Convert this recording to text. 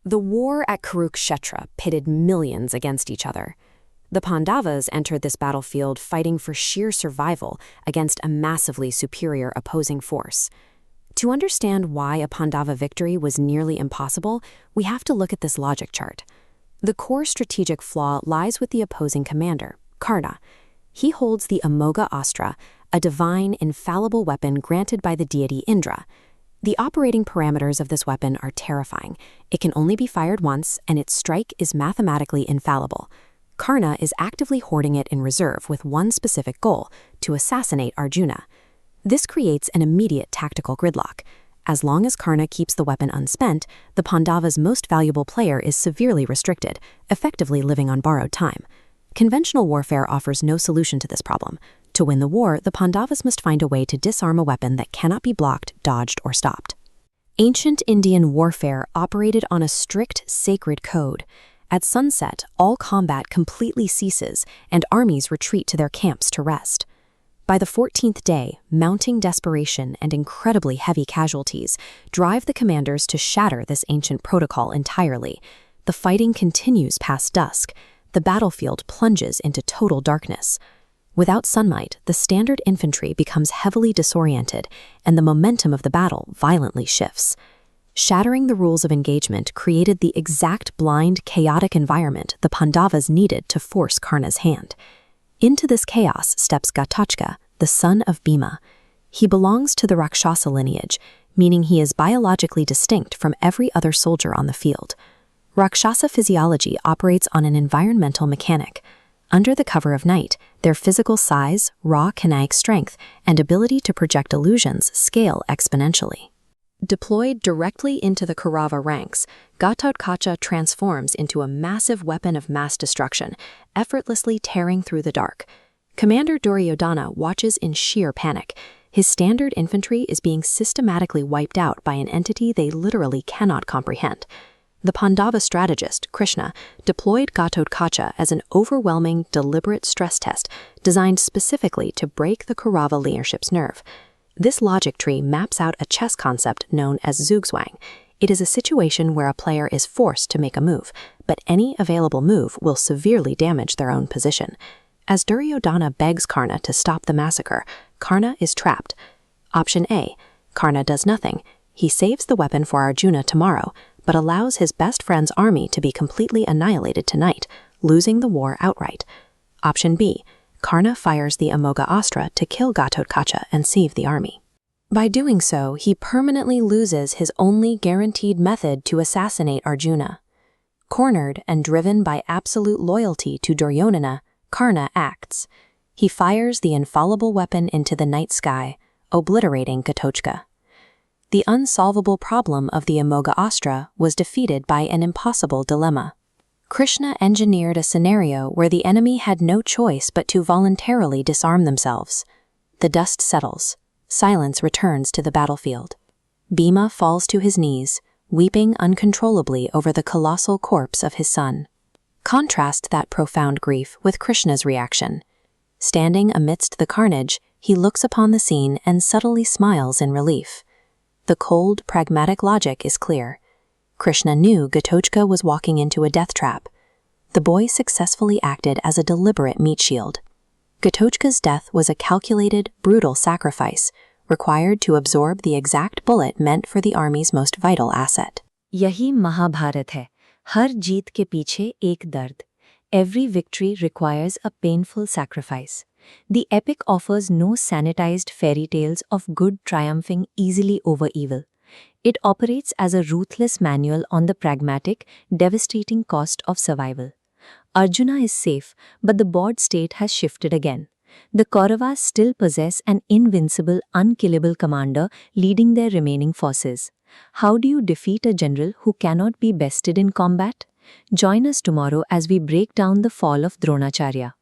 The war at Kurukshetra pitted millions against each other. The Pandavas entered this battlefield fighting for sheer survival against a massively superior opposing force. To understand why a Pandava victory was nearly impossible, we have to look at this logic chart. The core strategic flaw lies with the opposing commander, Karna. He holds the Amoga Astra, a divine, infallible weapon granted by the deity Indra. The operating parameters of this weapon are terrifying. It can only be fired once, and its strike is mathematically infallible. Karna is actively hoarding it in reserve with one specific goal: to assassinate Arjuna. This creates an immediate tactical gridlock. As long as Karna keeps the weapon unspent, the Pandava's most valuable player is severely restricted, effectively living on borrowed time. Conventional warfare offers no solution to this problem. To win the war, the Pandavas must find a way to disarm a weapon that cannot be blocked, dodged, or stopped. Ancient Indian warfare operated on a strict, sacred code. At sunset, all combat completely ceases, and armies retreat to their camps to rest. By the 14th day, mounting desperation and incredibly heavy casualties drive the commanders to shatter this ancient protocol entirely. The fighting continues past dusk. The battlefield plunges into total darkness. Without sunlight, the standard infantry becomes heavily disoriented, and the momentum of the battle violently shifts. Shattering the rules of engagement created the exact blind, chaotic environment the Pandavas needed to force Karna's hand. Into this chaos steps Ghatotkacha, the son of Bhima. He belongs to the rakshasa lineage, meaning he is biologically distinct from every other soldier on the field. Rakshasa physiology operates on an environmental mechanic. Under the cover of night, their physical size, raw kinetic strength, and ability to project illusions scale exponentially. Deployed directly into the Kaurava ranks, Ghatotkacha transforms into a massive weapon of mass destruction, effortlessly tearing through the dark. Commander Duryodhana watches in sheer panic. His standard infantry is being systematically wiped out by an entity they literally cannot comprehend. The Pandava strategist, Krishna, deployed Ghatotkacha as an overwhelming, deliberate stress test designed specifically to break the Kaurava leadership's nerve. This logic tree maps out a chess concept known as zugzwang. It is a situation where a player is forced to make a move, but any available move will severely damage their own position. As Duryodhana begs Karna to stop the massacre, Karna is trapped. Option A. Karna does nothing. He saves the weapon for Arjuna tomorrow, but allows his best friend's army to be completely annihilated tonight, losing the war outright. Option B. Karna fires the Amoga Astra to kill Ghatotkacha and save the army. By doing so, he permanently loses his only guaranteed method to assassinate Arjuna. Cornered and driven by absolute loyalty to Duryodhana, Karna acts. He fires the infallible weapon into the night sky, obliterating Ghatotkacha. The unsolvable problem of the Amoga Astra was defeated by an impossible dilemma. Krishna engineered a scenario where the enemy had no choice but to voluntarily disarm themselves. The dust settles. Silence returns to the battlefield. Bhima falls to his knees, weeping uncontrollably over the colossal corpse of his son. Contrast that profound grief with Krishna's reaction. Standing amidst the carnage, he looks upon the scene and subtly smiles in relief. The cold, pragmatic logic is clear. Krishna knew Ghatotkacha was walking into a death trap. The boy successfully acted as a deliberate meat shield. Ghatotkacha's death was a calculated, brutal sacrifice, required to absorb the exact bullet meant for the army's most vital asset. यही महाभारत है. हर जीत के पीछे एक दर्द. Every victory requires a painful sacrifice. The epic offers no sanitized fairy tales of good triumphing easily over evil. It operates as a ruthless manual on the pragmatic, devastating cost of survival. Arjuna is safe, but the board state has shifted again. The Kauravas still possess an invincible, unkillable commander leading their remaining forces. How do you defeat a general who cannot be bested in combat? Join us tomorrow as we break down the fall of Dronacharya.